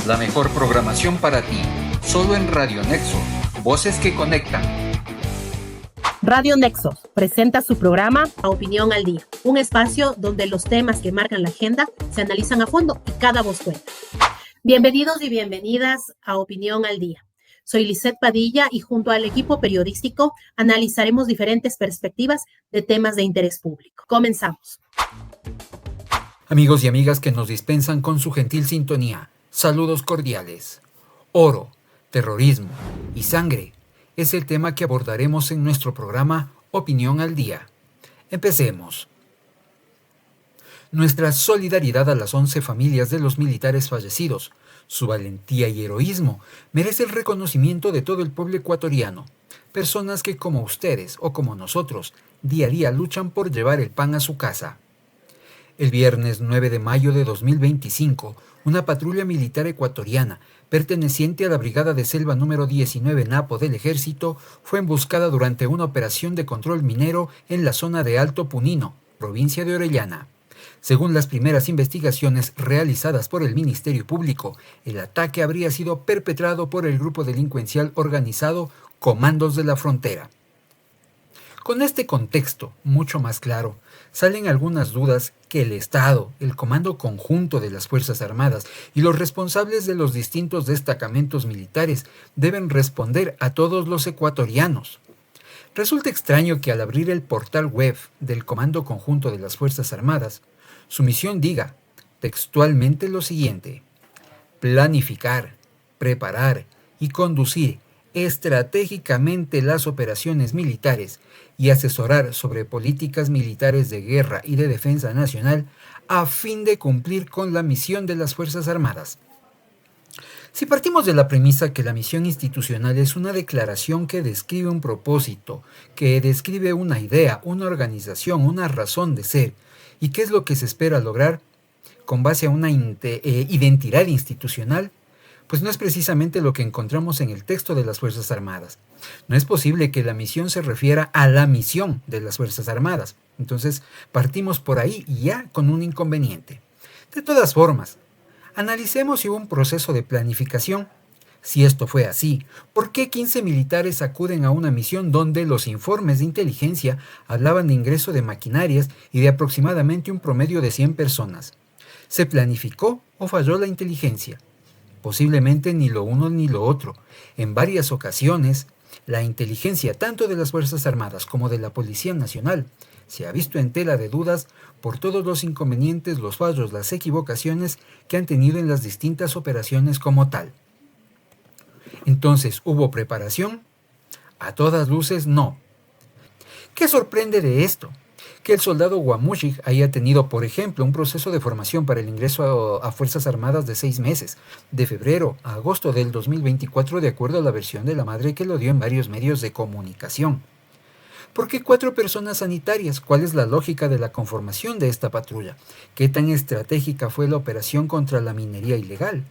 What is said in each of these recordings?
La mejor programación para ti, solo en Radio Nexo, voces que conectan. Radio Nexo presenta su programa A Opinión al Día, un espacio donde los temas que marcan la agenda se analizan a fondo y cada voz cuenta. Bienvenidos y bienvenidas a Opinión al Día. Soy Lisette Padilla y junto al equipo periodístico analizaremos diferentes perspectivas de temas de interés público. Comenzamos. Amigos y amigas que nos dispensan con su gentil sintonía, saludos cordiales. Oro, terrorismo y sangre es el tema que abordaremos en nuestro programa Opinión al Día. Empecemos. Nuestra solidaridad a las 11 familias de los militares fallecidos. Su valentía y heroísmo merece el reconocimiento de todo el pueblo ecuatoriano. Personas que como ustedes o como nosotros, día a día luchan por llevar el pan a su casa. El viernes 9 de mayo de 2025, una patrulla militar ecuatoriana, perteneciente a la Brigada de Selva número 19 Napo del Ejército, fue emboscada durante una operación de control minero en la zona de Alto Punino, provincia de Orellana. Según las primeras investigaciones realizadas por el Ministerio Público, el ataque habría sido perpetrado por el grupo delincuencial organizado Comandos de la Frontera. Con este contexto mucho más claro, salen algunas dudas que el Estado, el Comando Conjunto de las Fuerzas Armadas y los responsables de los distintos destacamentos militares deben responder a todos los ecuatorianos. Resulta extraño que al abrir el portal web del Comando Conjunto de las Fuerzas Armadas, su misión diga textualmente lo siguiente: planificar, preparar y conducir estratégicamente las operaciones militares y asesorar sobre políticas militares de guerra y de defensa nacional a fin de cumplir con la misión de las Fuerzas Armadas. Si partimos de la premisa que la misión institucional es una declaración que describe un propósito, que describe una idea, una organización, una razón de ser, y qué es lo que se espera lograr con base a una identidad institucional, pues no es precisamente lo que encontramos en el texto de las Fuerzas Armadas. No es posible que la misión se refiera a la misión de las Fuerzas Armadas. Entonces, partimos por ahí y ya con un inconveniente. De todas formas, analicemos si hubo un proceso de planificación. Si esto fue así, ¿por qué 15 militares acuden a una misión donde los informes de inteligencia hablaban de ingreso de maquinarias y de aproximadamente un promedio de 100 personas? ¿Se planificó o falló la inteligencia? Posiblemente ni lo uno ni lo otro. En varias ocasiones, la inteligencia tanto de las Fuerzas Armadas como de la Policía Nacional se ha visto en tela de dudas por todos los inconvenientes, los fallos, las equivocaciones que han tenido en las distintas operaciones como tal. Entonces, ¿hubo preparación? A todas luces, no. ¿Qué sorprende de esto? Que el soldado Guamushig haya tenido, por ejemplo, un proceso de formación para el ingreso a Fuerzas Armadas de 6 meses, de febrero a agosto del 2024, de acuerdo a la versión de la madre que lo dio en varios medios de comunicación. ¿Por qué 4 personas sanitarias? ¿Cuál es la lógica de la conformación de esta patrulla? ¿Qué tan estratégica fue la operación contra la minería ilegal?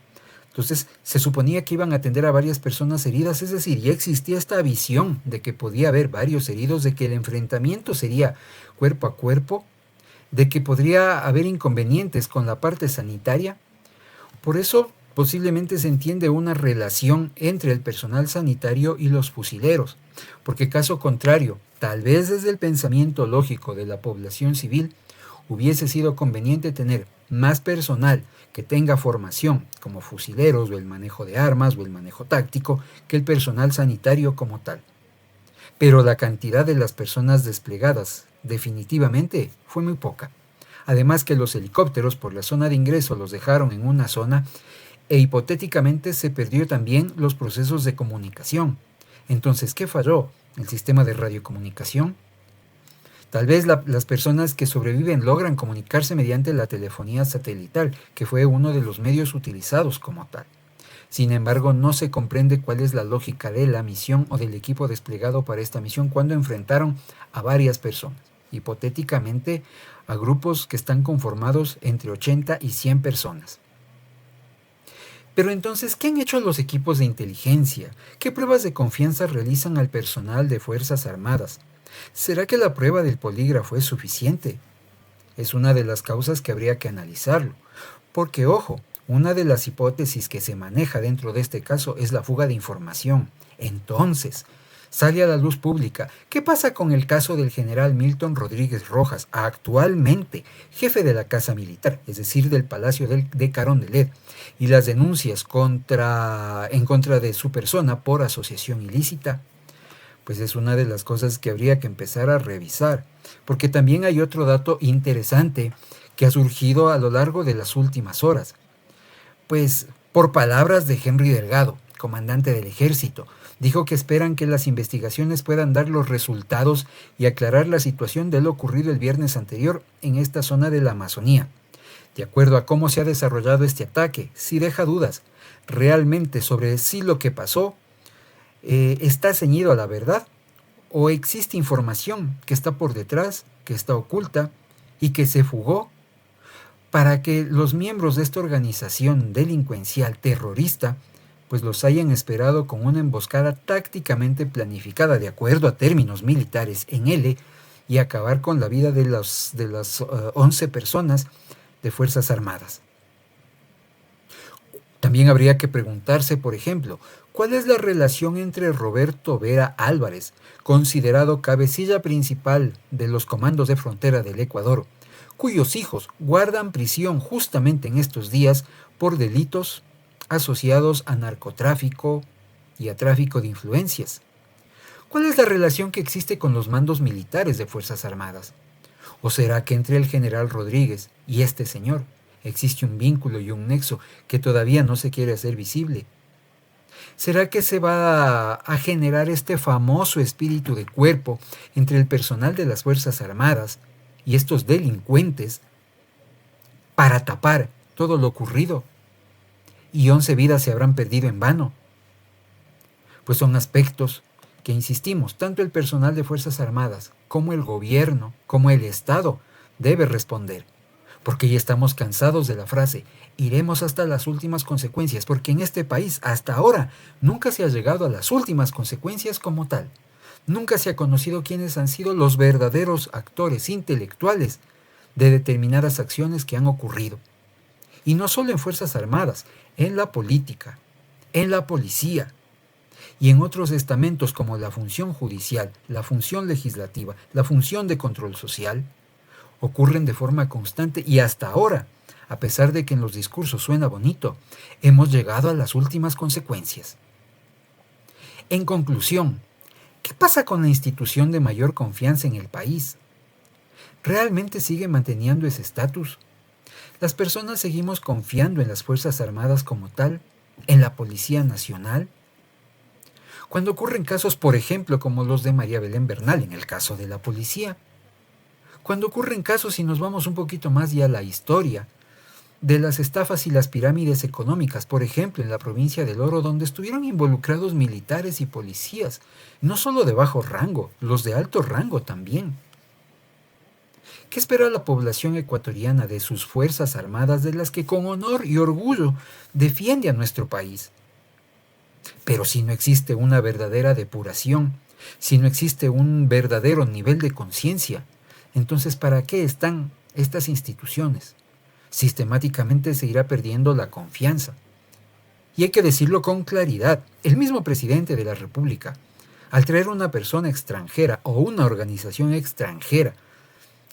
Entonces, se suponía que iban a atender a varias personas heridas, es decir, ya existía esta visión de que podía haber varios heridos, de que el enfrentamiento sería cuerpo a cuerpo, de que podría haber inconvenientes con la parte sanitaria. Por eso, posiblemente se entiende una relación entre el personal sanitario y los fusileros, porque caso contrario, tal vez desde el pensamiento lógico de la población civil, hubiese sido conveniente tener más personal que tenga formación como fusileros o el manejo de armas o el manejo táctico que el personal sanitario como tal. Pero la cantidad de las personas desplegadas definitivamente fue muy poca. Además que los helicópteros por la zona de ingreso los dejaron en una zona e hipotéticamente se perdió también los procesos de comunicación. Entonces, ¿qué falló? ¿El sistema de radiocomunicación? Tal vez las personas que sobreviven logran comunicarse mediante la telefonía satelital, que fue uno de los medios utilizados como tal. Sin embargo, no se comprende cuál es la lógica de la misión o del equipo desplegado para esta misión cuando enfrentaron a varias personas, hipotéticamente a grupos que están conformados entre 80 y 100 personas. Pero entonces, ¿qué han hecho los equipos de inteligencia? ¿Qué pruebas de confianza realizan al personal de Fuerzas Armadas? ¿Será que la prueba del polígrafo es suficiente? Es una de las causas que habría que analizarlo. Porque, ojo, Una de las hipótesis que se maneja dentro de este caso es la fuga de información. Entonces, sale a la luz pública. ¿Qué pasa con el caso del general Milton Rodríguez Rojas, actualmente jefe de la Casa Militar, es decir, del Palacio de Carondelet, y las denuncias en contra de su persona por asociación ilícita? Pues es una de las cosas que habría que empezar a revisar, porque también hay otro dato interesante que ha surgido a lo largo de las últimas horas. Pues, por palabras de Henry Delgado, comandante del ejército, dijo que esperan que las investigaciones puedan dar los resultados y aclarar la situación de lo ocurrido el viernes anterior en esta zona de la Amazonía. De acuerdo a cómo se ha desarrollado este ataque, sí deja dudas realmente sobre si lo que pasó está ceñido a la verdad o existe información que está por detrás, que está oculta y que se fugó para que los miembros de esta organización delincuencial terrorista pues los hayan esperado con una emboscada tácticamente planificada de acuerdo a términos militares en L y acabar con la vida de las 11 personas de Fuerzas Armadas. También habría que preguntarse, por ejemplo, ¿cuál es la relación entre Roberto Vera Álvarez, considerado cabecilla principal de los comandos de frontera del Ecuador, cuyos hijos guardan prisión justamente en estos días por delitos asociados a narcotráfico y a tráfico de influencias? ¿Cuál es la relación que existe con los mandos militares de Fuerzas Armadas? ¿O será que entre el general Rodríguez y este señor existe un vínculo y un nexo que todavía no se quiere hacer visible? ¿Será que se va a generar este famoso espíritu de cuerpo entre el personal de las Fuerzas Armadas y estos delincuentes para tapar todo lo ocurrido? ¿Y 11 vidas se habrán perdido en vano? Pues son aspectos que, insistimos, tanto el personal de Fuerzas Armadas como el gobierno, como el Estado, debe responder. Porque ya estamos cansados de la frase, iremos hasta las últimas consecuencias, porque en este país, hasta ahora, nunca se ha llegado a las últimas consecuencias como tal. Nunca se ha conocido quiénes han sido los verdaderos actores intelectuales de determinadas acciones que han ocurrido. Y no solo en Fuerzas Armadas, en la política, en la policía y en otros estamentos como la función judicial, la función legislativa, la función de control social, ocurren de forma constante y hasta ahora, a pesar de que en los discursos suena bonito, hemos llegado a las últimas consecuencias. En conclusión, ¿qué pasa con la institución de mayor confianza en el país? ¿Realmente sigue manteniendo ese estatus? ¿Las personas seguimos confiando en las Fuerzas Armadas como tal? ¿En la Policía Nacional? Cuando ocurren casos, por ejemplo, como los de María Belén Bernal, en el caso de la policía. Cuando ocurren casos, y nos vamos un poquito más ya a la historia, de las estafas y las pirámides económicas, por ejemplo, en la provincia del Oro, donde estuvieron involucrados militares y policías, no solo de bajo rango, los de alto rango también. ¿Qué espera la población ecuatoriana de sus Fuerzas Armadas, de las que con honor y orgullo defiende a nuestro país? Pero si no existe una verdadera depuración, si no existe un verdadero nivel de conciencia, entonces ¿para qué están estas instituciones? Sistemáticamente se irá perdiendo la confianza. Y hay que decirlo con claridad, el mismo presidente de la República, al traer una persona extranjera o una organización extranjera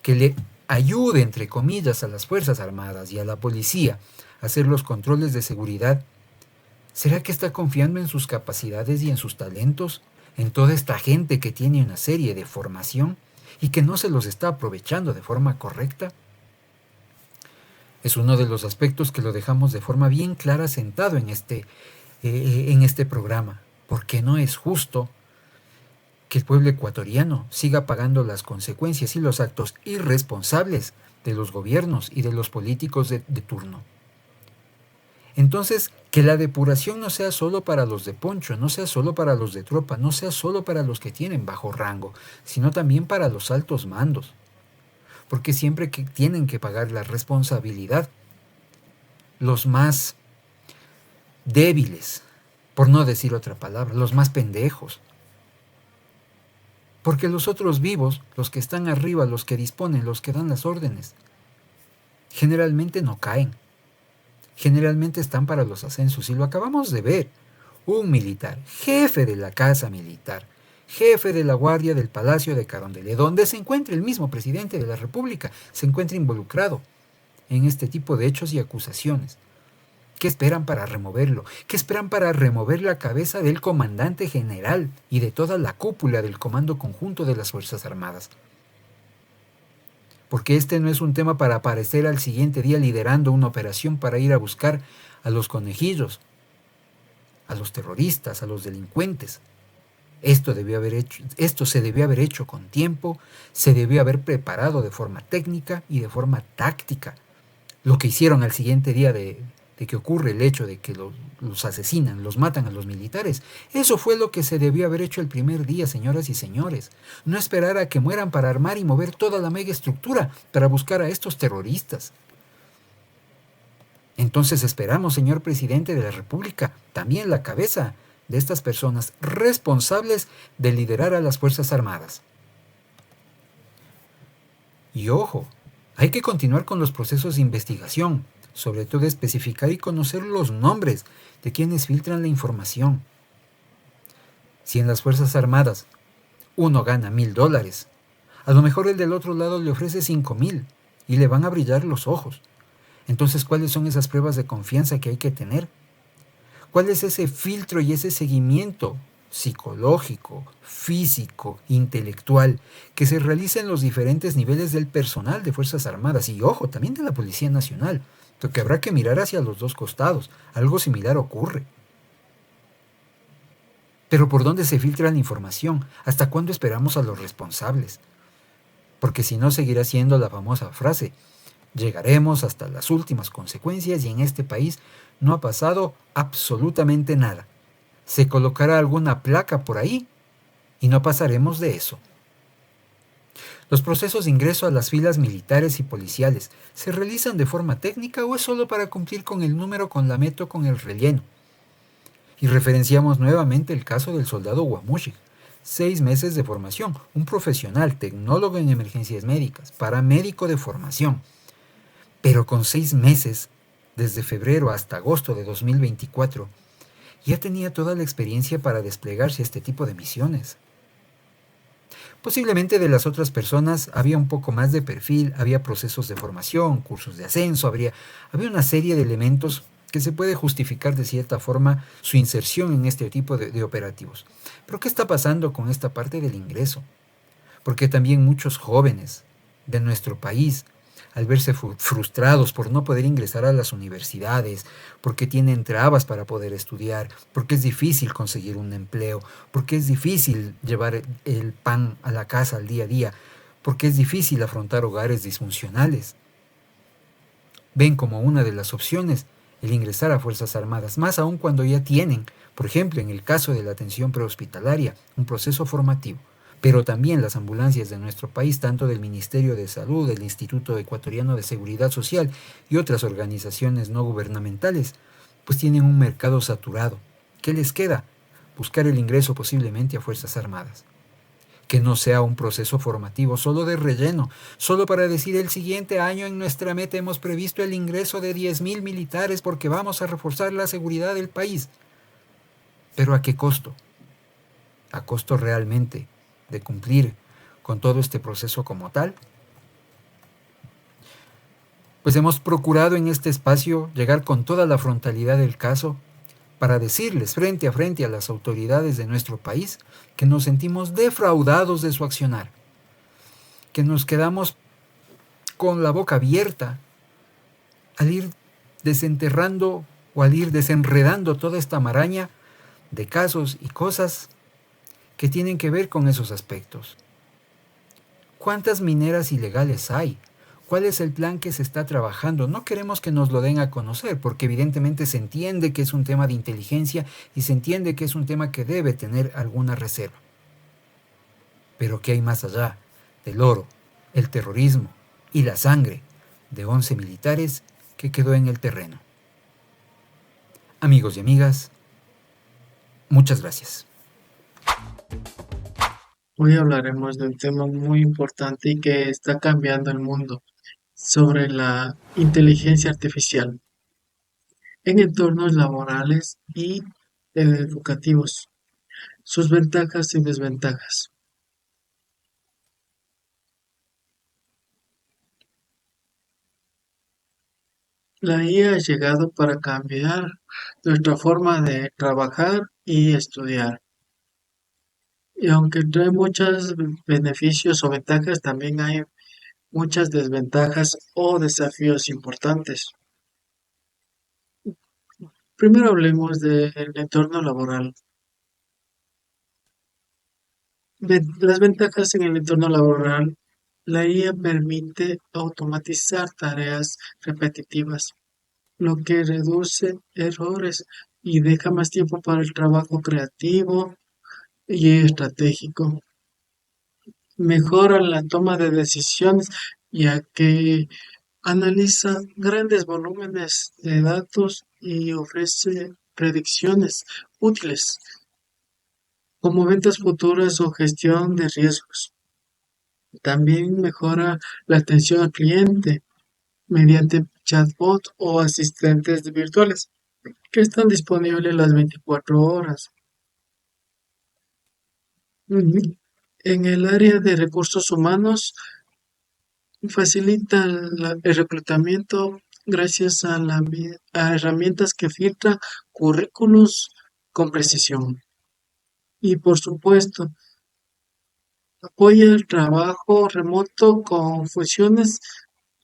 que le ayude, entre comillas, a las Fuerzas Armadas y a la policía a hacer los controles de seguridad, ¿será que está confiando en sus capacidades y en sus talentos? ¿En toda esta gente que tiene una serie de formación y que no se los está aprovechando de forma correcta? Es uno de los aspectos que lo dejamos de forma bien clara sentado en este programa, porque no es justo que el pueblo ecuatoriano siga pagando las consecuencias y los actos irresponsables de los gobiernos y de los políticos de turno. Entonces, que la depuración no sea solo para los de poncho, no sea solo para los de tropa, no sea solo para los que tienen bajo rango, sino también para los altos mandos. Porque siempre que tienen que pagar la responsabilidad, los más débiles, por no decir otra palabra, los más pendejos. Porque los otros vivos, los que están arriba, los que disponen, los que dan las órdenes, generalmente no caen. Generalmente están para los ascensos y lo acabamos de ver. Un militar, jefe de la casa militar, jefe de la guardia del Palacio de Carondelet, donde se encuentra el mismo presidente de la República, se encuentra involucrado en este tipo de hechos y acusaciones. ¿Qué esperan para removerlo? ¿Qué esperan para remover la cabeza del comandante general y de toda la cúpula del Comando Conjunto de las Fuerzas Armadas? Porque este no es un tema para aparecer al siguiente día liderando una operación para ir a buscar a los conejillos, a los terroristas, a los delincuentes. Esto se debió haber hecho con tiempo, se debió haber preparado de forma técnica y de forma táctica. Lo que hicieron al siguiente día de que ocurre el hecho de que los asesinan, los matan a los militares, eso fue lo que se debió haber hecho el primer día, señoras y señores. No esperar a que mueran para armar y mover toda la mega estructura para buscar a estos terroristas. Entonces esperamos, señor presidente de la República, también la cabeza de estas personas responsables de liderar a las Fuerzas Armadas. Y ojo, hay que continuar con los procesos de investigación, sobre todo especificar y conocer los nombres de quienes filtran la información. Si en las Fuerzas Armadas uno gana $1,000, a lo mejor el del otro lado le ofrece 5,000 y le van a brillar los ojos. Entonces, ¿cuáles son esas pruebas de confianza que hay que tener? ¿Cuál es ese filtro y ese seguimiento psicológico, físico, intelectual que se realiza en los diferentes niveles del personal de Fuerzas Armadas y, ojo, también de la Policía Nacional? Porque habrá que mirar hacia los dos costados. Algo similar ocurre. Pero ¿por dónde se filtra la información? ¿Hasta cuándo esperamos a los responsables? Porque si no, seguirá siendo la famosa frase: llegaremos hasta las últimas consecuencias y en este país no ha pasado absolutamente nada. Se colocará alguna placa por ahí y no pasaremos de eso. ¿Los procesos de ingreso a las filas militares y policiales se realizan de forma técnica o es solo para cumplir con el número, con la meta o con el relleno? Y referenciamos nuevamente el caso del soldado Guamushik. 6 meses de formación, un profesional, tecnólogo en emergencias médicas, paramédico de formación. Pero con 6 meses, desde febrero hasta agosto de 2024, ya tenía toda la experiencia para desplegarse a este tipo de misiones. Posiblemente de las otras personas había un poco más de perfil, había procesos de formación, cursos de ascenso, había una serie de elementos que se puede justificar de cierta forma su inserción en este tipo de operativos. Pero ¿qué está pasando con esta parte del ingreso? Porque también muchos jóvenes de nuestro país, al verse frustrados por no poder ingresar a las universidades, porque tienen trabas para poder estudiar, porque es difícil conseguir un empleo, porque es difícil llevar el pan a la casa al día a día, porque es difícil afrontar hogares disfuncionales, ven como una de las opciones el ingresar a Fuerzas Armadas, más aún cuando ya tienen, por ejemplo, en el caso de la atención prehospitalaria, un proceso formativo. Pero también las ambulancias de nuestro país, tanto del Ministerio de Salud, del Instituto Ecuatoriano de Seguridad Social y otras organizaciones no gubernamentales, pues tienen un mercado saturado. ¿Qué les queda? Buscar el ingreso posiblemente a Fuerzas Armadas. Que no sea un proceso formativo solo de relleno, solo para decir el siguiente año en nuestra meta hemos previsto el ingreso de 10,000 militares porque vamos a reforzar la seguridad del país. ¿Pero a qué costo? ¿A costo realmente de cumplir con todo este proceso como tal? Pues hemos procurado en este espacio llegar con toda la frontalidad del caso para decirles frente a las autoridades de nuestro país que nos sentimos defraudados de su accionar, que nos quedamos con la boca abierta al ir desenterrando o al ir desenredando toda esta maraña de casos y cosas que tienen que ver con esos aspectos. ¿Cuántas mineras ilegales hay? ¿Cuál es el plan que se está trabajando? No queremos que nos lo den a conocer, porque evidentemente se entiende que es un tema de inteligencia y se entiende que es un tema que debe tener alguna reserva. Pero ¿qué hay más allá del oro, el terrorismo y la sangre de 11 militares que quedó en el terreno? Amigos y amigas, muchas gracias. Hoy hablaremos de un tema muy importante y que está cambiando el mundo, sobre la inteligencia artificial. en entornos laborales y educativos. Sus ventajas y desventajas. La IA ha llegado para cambiar nuestra forma de trabajar y estudiar. Y aunque trae muchos beneficios o ventajas, también hay muchas desventajas o desafíos importantes. Primero hablemos del entorno laboral. Las ventajas en el entorno laboral. La IA permite automatizar tareas repetitivas, lo que reduce errores y deja más tiempo para el trabajo creativo y estratégico. Mejora la toma de decisiones, ya que analiza grandes volúmenes de datos y ofrece predicciones útiles, como ventas futuras o gestión de riesgos. También mejora la atención al cliente mediante chatbot o asistentes virtuales que están disponibles las 24 horas. Ujú. En el área de recursos humanos, facilita el reclutamiento gracias a herramientas que filtran currículos con precisión. Y por supuesto, apoya el trabajo remoto con funciones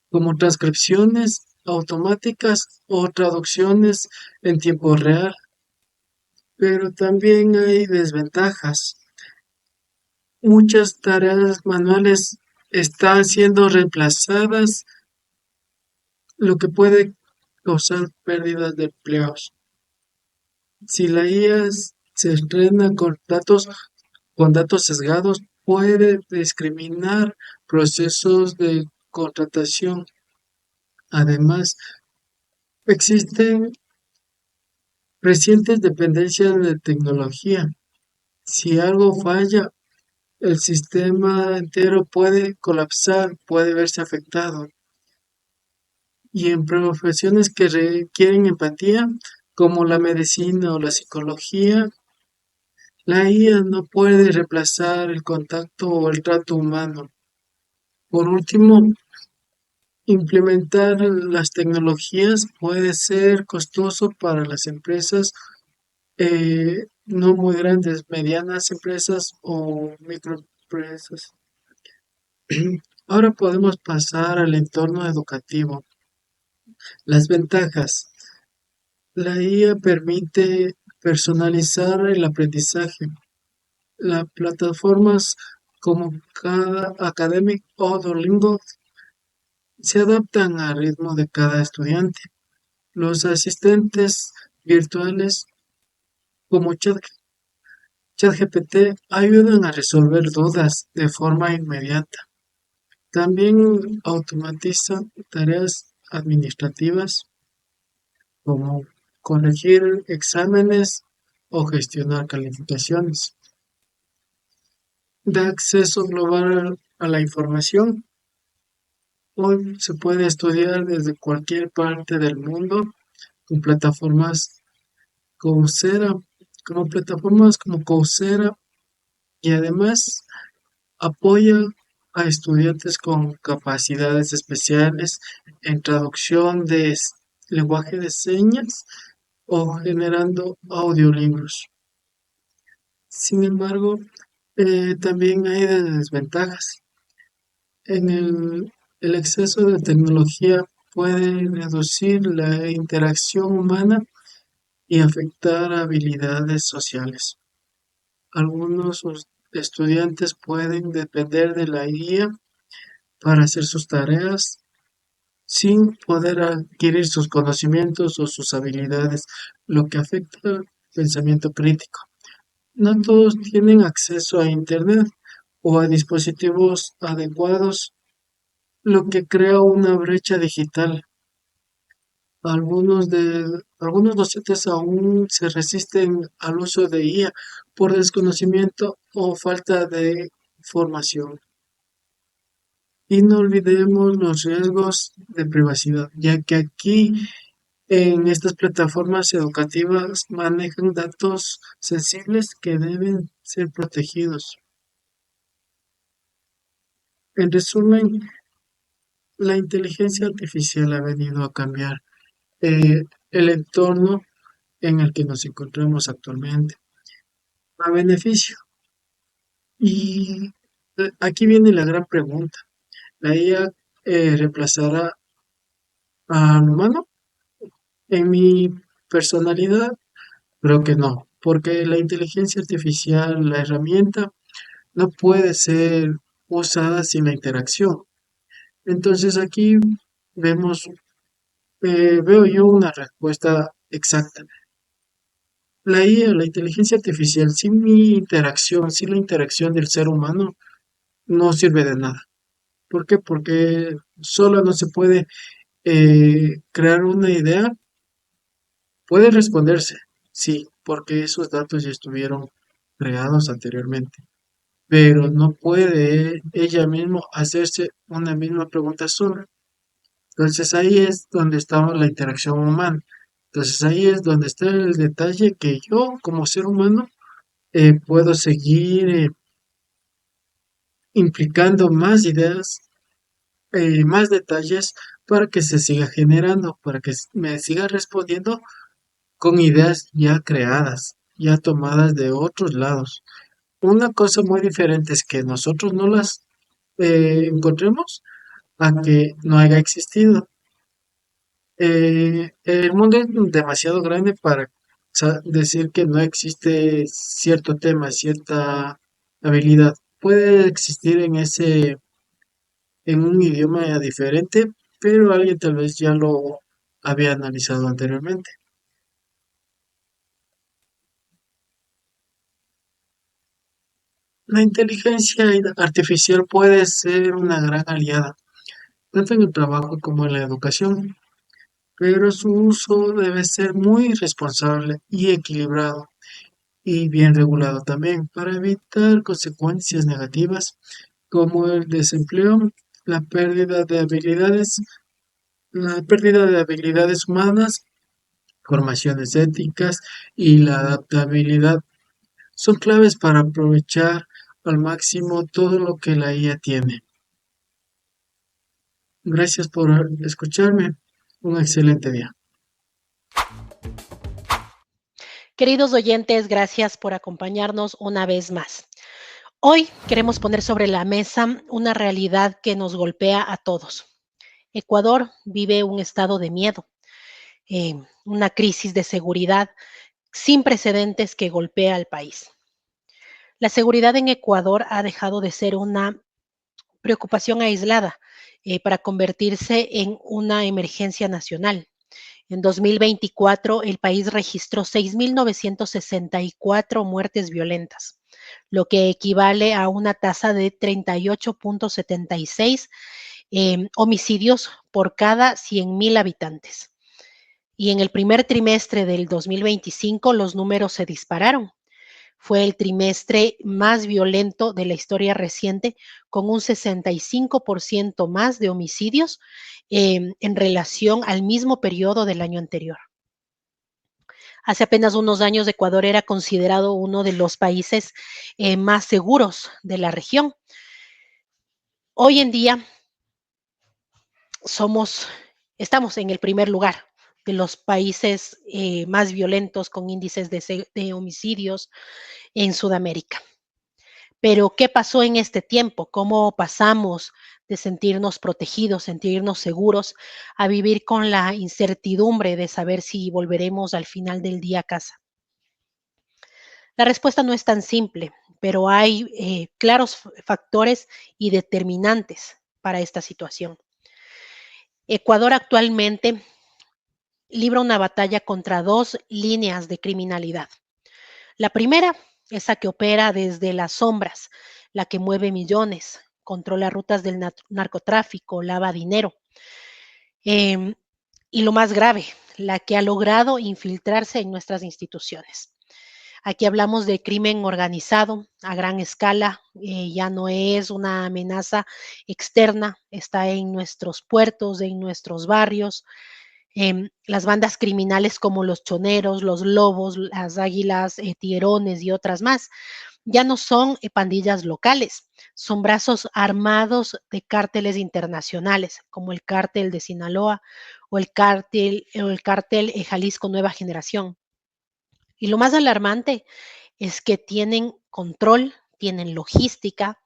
como transcripciones automáticas o traducciones en tiempo real. Pero también hay desventajas. Muchas tareas manuales están siendo reemplazadas, lo que puede causar pérdidas de empleos. Si la IA se entrena con datos sesgados, puede discriminar procesos de contratación. Además, existen recientes dependencias de tecnología. Si algo falla, el sistema entero puede colapsar, puede verse afectado. Y en profesiones que requieren empatía, como la medicina o la psicología, la IA no puede reemplazar el contacto o el trato humano. Por último, implementar las tecnologías puede ser costoso para las empresas no muy grandes, medianas empresas o microempresas. Ahora podemos pasar al entorno educativo. Las ventajas. La IA permite personalizar el aprendizaje. Las plataformas como cada Academic o Duolingo se adaptan al ritmo de cada estudiante. Los asistentes virtuales como ChatGPT ayudan a resolver dudas de forma inmediata. También automatiza tareas administrativas como corregir exámenes o gestionar calificaciones. Da acceso global a la información. Hoy se puede estudiar desde cualquier parte del mundo con plataformas Coursera, como Coursera, y además apoya a estudiantes con capacidades especiales en traducción de lenguaje de señas o generando audiolibros. Sin embargo, también hay desventajas. En el exceso de tecnología puede reducir la interacción humana y afectar habilidades sociales. Algunos estudiantes pueden depender de la guía para hacer sus tareas sin poder adquirir sus conocimientos o sus habilidades, lo que afecta el pensamiento crítico. No todos tienen acceso a Internet o a dispositivos adecuados, lo que crea una brecha digital. Algunos docentes aún se resisten al uso de IA por desconocimiento o falta de formación. Y no olvidemos los riesgos de privacidad, ya que aquí En estas plataformas educativas manejan datos sensibles que deben ser protegidos. En resumen, la inteligencia artificial ha venido a cambiar eh, el entorno en el que nos encontramos actualmente a beneficio. Y aquí viene la gran pregunta. ¿La IA reemplazará al humano? En mi personalidad, creo que no, porque la inteligencia artificial, la herramienta, no puede ser usada sin la interacción. Entonces aquí vemos, veo yo una respuesta exacta. La IA, la inteligencia artificial, sin mi interacción, sin la interacción del ser humano, no sirve de nada. ¿Por qué? Porque solo no se puede crear una idea. Puede responderse, sí, porque esos datos ya estuvieron creados anteriormente, pero no puede ella misma hacerse una misma pregunta sola. Entonces ahí es donde está la interacción humana. Entonces ahí es donde está el detalle que yo como ser humano puedo seguir implicando más ideas, más detalles para que se siga generando, para que me siga respondiendo con ideas ya creadas, ya tomadas de otros lados. Una cosa muy diferente es que nosotros no las encontremos a que no haya existido. El mundo es demasiado grande para decir que no existe cierto tema, cierta habilidad. Puede existir en un idioma diferente, pero alguien tal vez ya lo había analizado anteriormente. La inteligencia artificial puede ser una gran aliada, tanto en el trabajo como en la educación, pero su uso debe ser muy responsable y equilibrado y bien regulado también para evitar consecuencias negativas como el desempleo, la pérdida de habilidades, la pérdida de habilidades humanas, formaciones éticas y la adaptabilidad son claves para aprovechar al máximo todo lo que la IA tiene. Gracias por escucharme. Un excelente día. Queridos oyentes, gracias por acompañarnos una vez más. Hoy queremos poner sobre la mesa una realidad que nos golpea a todos. Ecuador vive un estado de miedo, una crisis de seguridad sin precedentes que golpea al país. La seguridad en Ecuador ha dejado de ser una preocupación aislada para convertirse en una emergencia nacional. En 2024, el país registró 6.964 muertes violentas, lo que equivale a una tasa de 38.76 homicidios por cada 100.000 habitantes. Y en el primer trimestre del 2025 los números se dispararon. Fue el trimestre más violento de la historia reciente, con un 65% más de homicidios en relación al mismo periodo del año anterior. Hace apenas unos años, Ecuador era considerado uno de los países más seguros de la región. Hoy en día estamos en el primer lugar de los países más violentos con índices de homicidios en Sudamérica. Pero, ¿qué pasó en este tiempo? ¿Cómo pasamos de sentirnos protegidos, sentirnos seguros, a vivir con la incertidumbre de saber si volveremos al final del día a casa? La respuesta no es tan simple, pero hay claros factores y determinantes para esta situación. Ecuador actualmente libra una batalla contra dos líneas de criminalidad. La primera, esa que opera desde las sombras, la que mueve millones, controla rutas del narcotráfico, lava dinero. Eh, y lo más grave, la que ha logrado infiltrarse en nuestras instituciones. Aquí hablamos de crimen organizado a gran escala, ya no es una amenaza externa, está en nuestros puertos, en nuestros barrios, Las bandas criminales como los choneros, los lobos, las águilas, tiguerones y otras más, ya no son pandillas locales, son brazos armados de cárteles internacionales, como el cártel de Sinaloa o el cártel Jalisco Nueva Generación. Y lo más alarmante es que tienen control, tienen logística,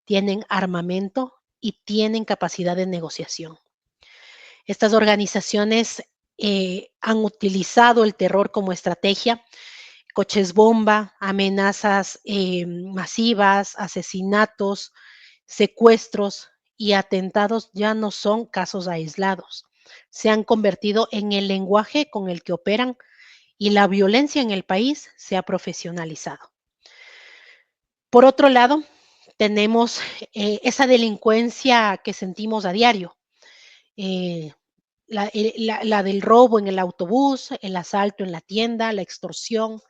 tienen armamento y tienen capacidad de negociación. Estas organizaciones han utilizado el terror como estrategia, coches bomba, amenazas masivas, asesinatos, secuestros y atentados ya no son casos aislados. Se han convertido en el lenguaje con el que operan y la violencia en el país se ha profesionalizado. Por otro lado, tenemos esa delincuencia que sentimos a diario, eh, la del robo en el autobús, el asalto en la tienda, la extorsión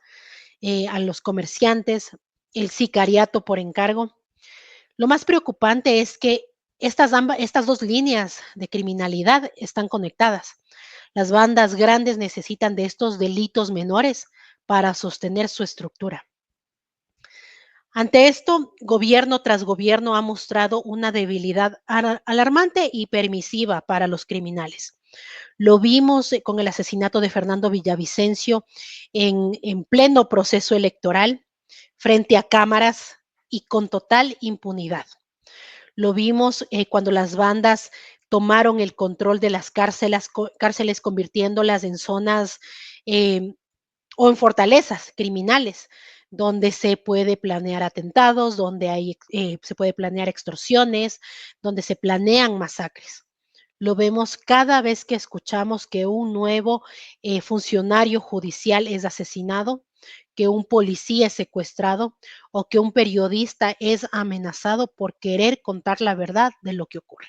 a los comerciantes, el sicariato por encargo. Lo más preocupante es que estas dos líneas de criminalidad están conectadas. Las bandas grandes necesitan de estos delitos menores para sostener su estructura. Ante esto, gobierno tras gobierno ha mostrado una debilidad alarmante y permisiva para los criminales. Lo vimos con el asesinato de Fernando Villavicencio en pleno proceso electoral, frente a cámaras y con total impunidad. Lo vimos cuando las bandas tomaron el control de las cárceles convirtiéndolas en zonas o en fortalezas criminales, donde se puede planear atentados, donde se puede planear extorsiones, donde se planean masacres. Lo vemos cada vez que escuchamos que un nuevo funcionario judicial es asesinado, que un policía es secuestrado o que un periodista es amenazado por querer contar la verdad de lo que ocurre.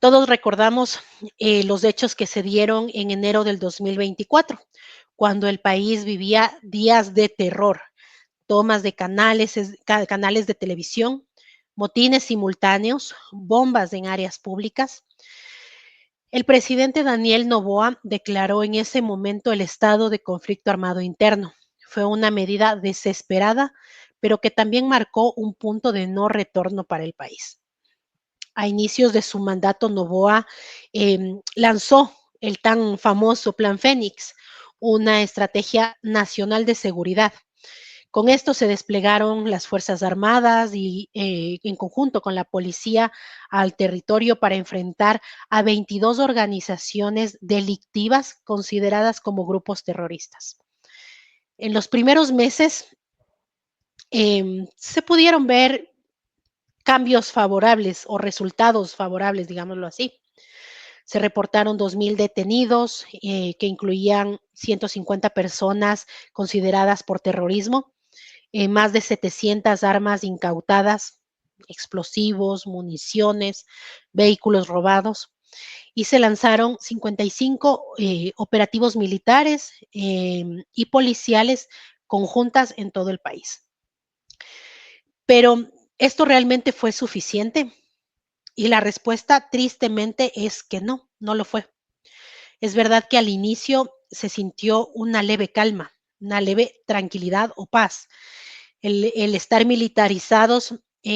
Todos recordamos los hechos que se dieron en enero del 2024, cuando el país vivía días de terror, tomas de canales de televisión, motines simultáneos, bombas en áreas públicas. El presidente Daniel Noboa declaró en ese momento el estado de conflicto armado interno. Fue una medida desesperada, pero que también marcó un punto de no retorno para el país. A inicios de su mandato, Noboa lanzó el tan famoso Plan Fénix, una estrategia nacional de seguridad. Con esto se desplegaron las Fuerzas Armadas y en conjunto con la policía al territorio para enfrentar a 22 organizaciones delictivas consideradas como grupos terroristas. En los primeros meses se pudieron ver cambios favorables o resultados favorables, digámoslo así. Se reportaron 2,000 detenidos, que incluían 150 personas consideradas por terrorismo, más de 700 armas incautadas, explosivos, municiones, vehículos robados, y se lanzaron 55 operativos militares y policiales conjuntas en todo el país. Pero ¿esto realmente fue suficiente? Y la respuesta tristemente es que no, no lo fue. Es verdad que al inicio se sintió una leve calma, una leve tranquilidad o paz. El estar militarizados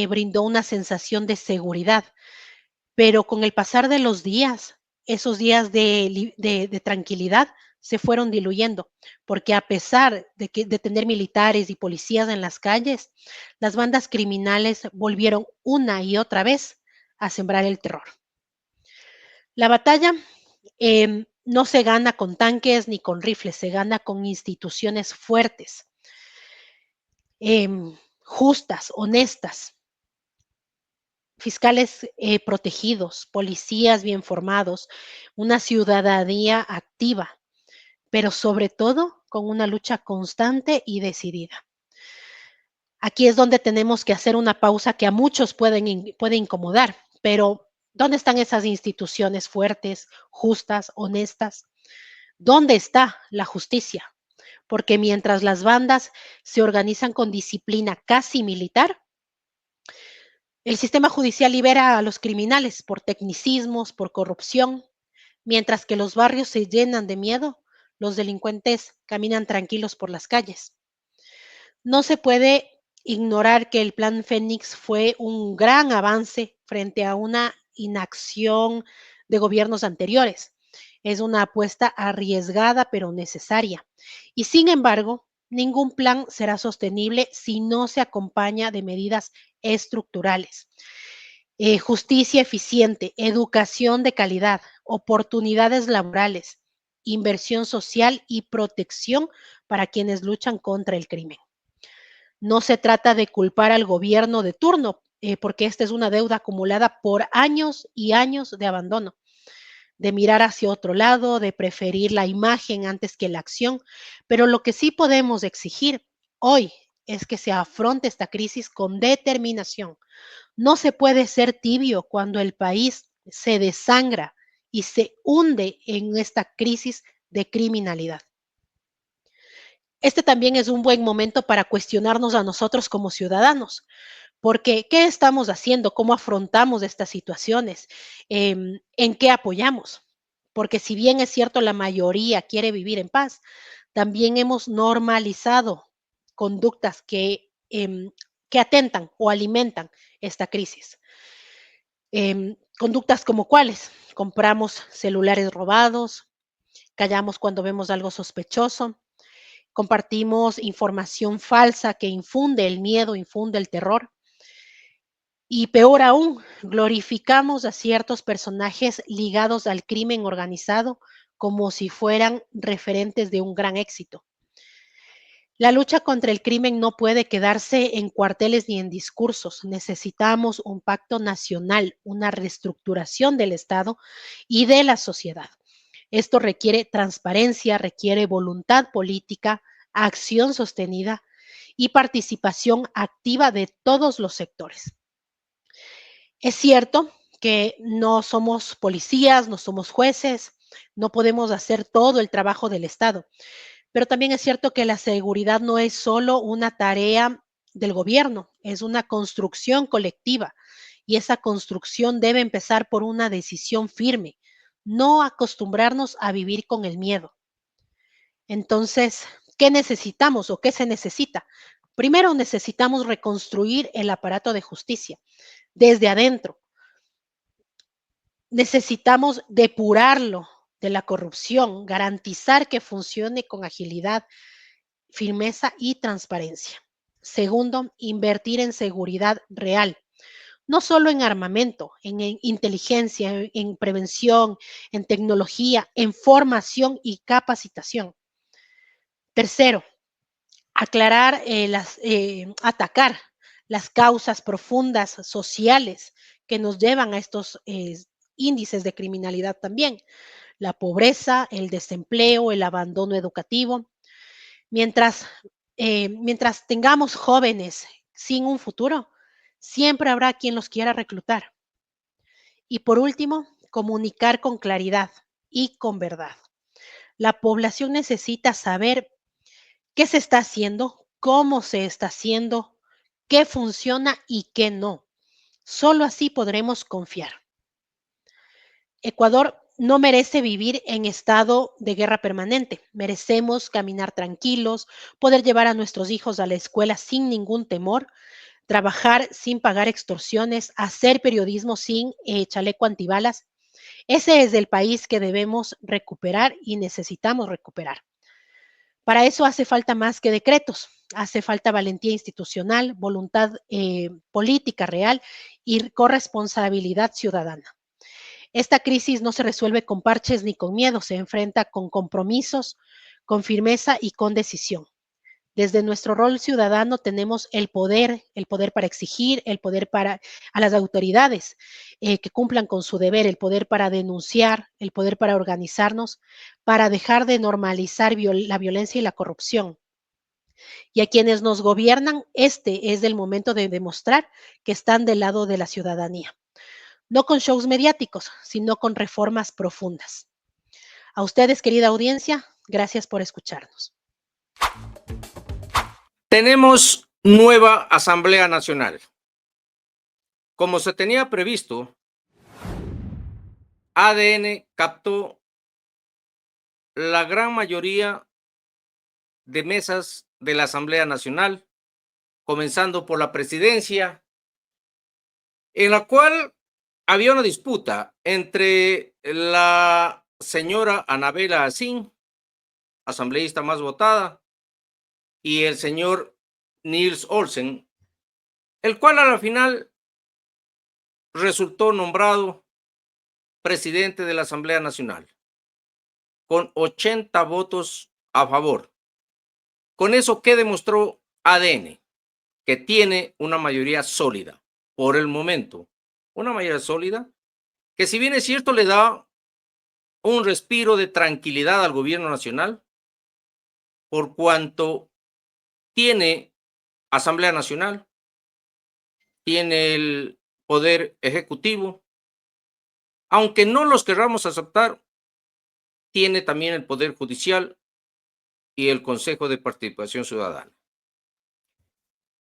brindó una sensación de seguridad, pero con el pasar de los días, esos días de tranquilidad se fueron diluyendo, porque a pesar de tener militares y policías en las calles, las bandas criminales volvieron una y otra vez a sembrar el terror. La batalla no se gana con tanques ni con rifles, se gana con instituciones fuertes, justas, honestas, fiscales protegidos, policías bien formados, una ciudadanía activa, pero sobre todo con una lucha constante y decidida. Aquí es donde tenemos que hacer una pausa que a muchos puede incomodar, pero ¿dónde están esas instituciones fuertes, justas, honestas? ¿Dónde está la justicia? Porque mientras las bandas se organizan con disciplina casi militar, el sistema judicial libera a los criminales por tecnicismos, por corrupción, Mientras que los barrios se llenan de miedo, los delincuentes caminan tranquilos por las calles. No se puede ignorar que el Plan Fénix fue un gran avance frente a una inacción de gobiernos anteriores. Es una apuesta arriesgada pero necesaria. Y sin embargo, ningún plan será sostenible si no se acompaña de medidas estructurales. Justicia eficiente, educación de calidad, oportunidades laborales, inversión social y protección para quienes luchan contra el crimen. No se trata de culpar al gobierno de turno, porque esta es una deuda acumulada por años y años de abandono, de mirar hacia otro lado, de preferir la imagen antes que la acción, pero lo que sí podemos exigir hoy es que se afronte esta crisis con determinación. No se puede ser tibio cuando el país se desangra y se hunde en esta crisis de criminalidad. Este también es un buen momento para cuestionarnos a nosotros como ciudadanos, porque ¿qué estamos haciendo? ¿Cómo afrontamos estas situaciones? ¿En qué apoyamos? Porque si bien es cierto la mayoría quiere vivir en paz, también hemos normalizado conductas que atentan o alimentan esta crisis. Conductas como cuáles: compramos celulares robados, callamos cuando vemos algo sospechoso, compartimos información falsa que infunde el miedo, infunde el terror. Y peor aún, glorificamos a ciertos personajes ligados al crimen organizado como si fueran referentes de un gran éxito. La lucha contra el crimen no puede quedarse en cuarteles ni en discursos. Necesitamos un pacto nacional, una reestructuración del Estado y de la sociedad. Esto requiere transparencia, requiere voluntad política, acción sostenida y participación activa de todos los sectores. Es cierto que no somos policías, no somos jueces, no podemos hacer todo el trabajo del Estado, pero también es cierto que la seguridad no es solo una tarea del gobierno, es una construcción colectiva y esa construcción debe empezar por una decisión firme, no acostumbrarnos a vivir con el miedo. Entonces, ¿qué necesitamos o qué se necesita? Primero necesitamos reconstruir el aparato de justicia desde adentro. Necesitamos depurarlo de la corrupción, garantizar que funcione con agilidad, firmeza y transparencia. Segundo, invertir en seguridad real, no solo en armamento, en inteligencia, en prevención, en tecnología, en formación y capacitación. Tercero, atacar las causas profundas sociales que nos llevan a estos índices de criminalidad también: la pobreza, el desempleo, el abandono educativo. Mientras tengamos jóvenes sin un futuro, siempre habrá quien los quiera reclutar. Y por último, comunicar con claridad y con verdad. La población necesita saber qué se está haciendo, cómo se está haciendo, qué funciona y qué no. Solo así podremos confiar. Ecuador no merece vivir en estado de guerra permanente. Merecemos caminar tranquilos, poder llevar a nuestros hijos a la escuela sin ningún temor, trabajar sin pagar extorsiones, hacer periodismo sin chaleco antibalas. Ese es el país que debemos recuperar y necesitamos recuperar. Para eso hace falta más que decretos, hace falta valentía institucional, voluntad política real y corresponsabilidad ciudadana. Esta crisis no se resuelve con parches ni con miedo, se enfrenta con compromisos, con firmeza y con decisión. Desde nuestro rol ciudadano tenemos el poder para exigir, el poder para a las autoridades que cumplan con su deber, el poder para denunciar, el poder para organizarnos, para dejar de normalizar la violencia y la corrupción. Y a quienes nos gobiernan, este es el momento de demostrar que están del lado de la ciudadanía. No con shows mediáticos, sino con reformas profundas. A ustedes, querida audiencia, gracias por escucharnos. Tenemos nueva Asamblea Nacional. Como se tenía previsto, ADN captó la gran mayoría de mesas de la Asamblea Nacional, comenzando por la presidencia, en la cual había una disputa entre la señora Anabela Asín, asambleísta más votada, y el señor Niels Olsen, el cual a la final resultó nombrado presidente de la Asamblea Nacional, con 80 votos a favor. Con eso, ¿qué demostró ADN? Que tiene una mayoría sólida, por el momento, una mayoría sólida, que si bien es cierto le da un respiro de tranquilidad al gobierno nacional, por cuanto tiene Asamblea Nacional, tiene el poder ejecutivo, aunque no los querramos aceptar, tiene también el poder judicial y el Consejo de Participación Ciudadana.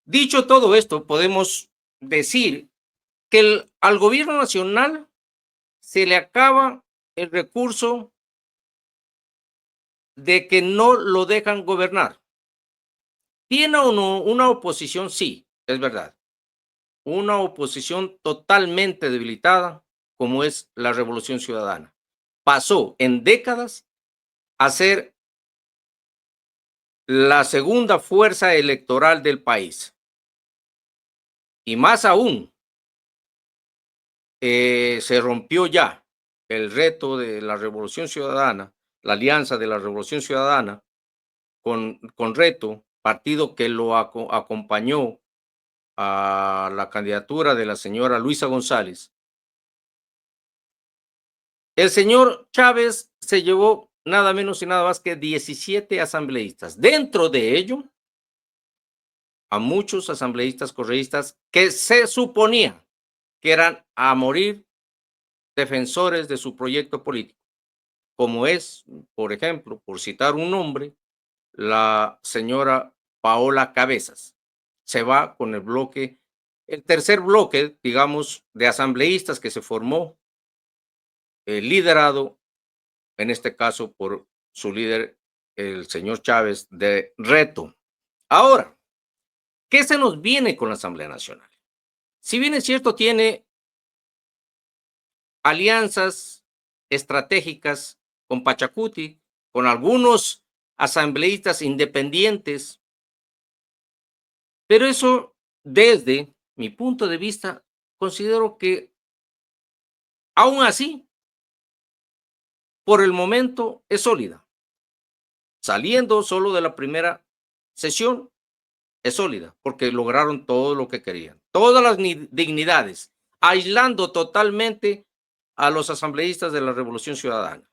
Dicho todo esto, podemos decir que al gobierno nacional se le acaba el recurso de que no lo dejan gobernar. ¿Tiene o no una oposición? Sí, es verdad. Una oposición totalmente debilitada, como es la Revolución Ciudadana. Pasó en décadas a ser la segunda fuerza electoral del país. Y más aún, se rompió ya el reto de la Revolución Ciudadana, la alianza de la Revolución Ciudadana con Reto, partido que lo acompañó a la candidatura de la señora Luisa González. El señor Chávez se llevó nada menos y nada más que 17 asambleístas. Dentro de ello, a muchos asambleístas correístas que se suponía que eran a morir defensores de su proyecto político, como es, por ejemplo, por citar un nombre, la señora Paola Cabezas. Se va con el bloque, el tercer bloque, digamos, de asambleístas que se formó, liderado, en este caso, por su líder, el señor Chávez, de Reto. Ahora, ¿qué se nos viene con la Asamblea Nacional? Si bien es cierto, tiene alianzas estratégicas con Pachacuti, con algunos asambleístas independientes, pero eso, desde mi punto de vista, considero que aún así, por el momento, es sólida. Saliendo solo de la primera sesión, es sólida, porque lograron todo lo que querían. Todas las dignidades, aislando totalmente a los asambleístas de la Revolución Ciudadana.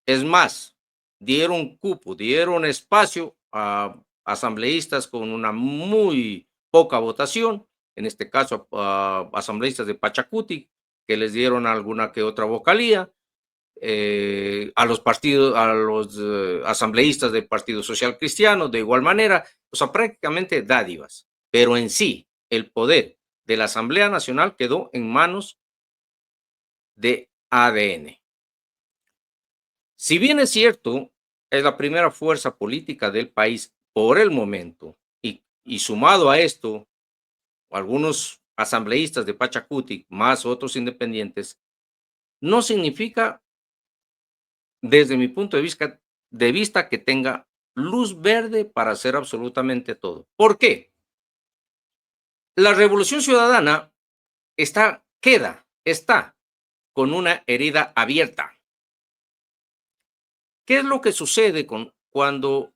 Es más, dieron cupo, dieron espacio a asambleístas con una muy poca votación, en este caso a asambleístas de Pachacuti, que les dieron alguna que otra vocalía, a los partidos, a los asambleístas del Partido Social Cristiano, de igual manera, o sea, prácticamente dádivas, pero en sí, el poder de la Asamblea Nacional quedó en manos de ADN. Si bien es cierto, es la primera fuerza política del país por el momento, y sumado a esto, algunos asambleístas de Pachacuti, más otros independientes, no significa, desde mi punto de vista, que tenga luz verde para hacer absolutamente todo. ¿Por qué? La Revolución Ciudadana está con una herida abierta. ¿Qué es lo que sucede cuando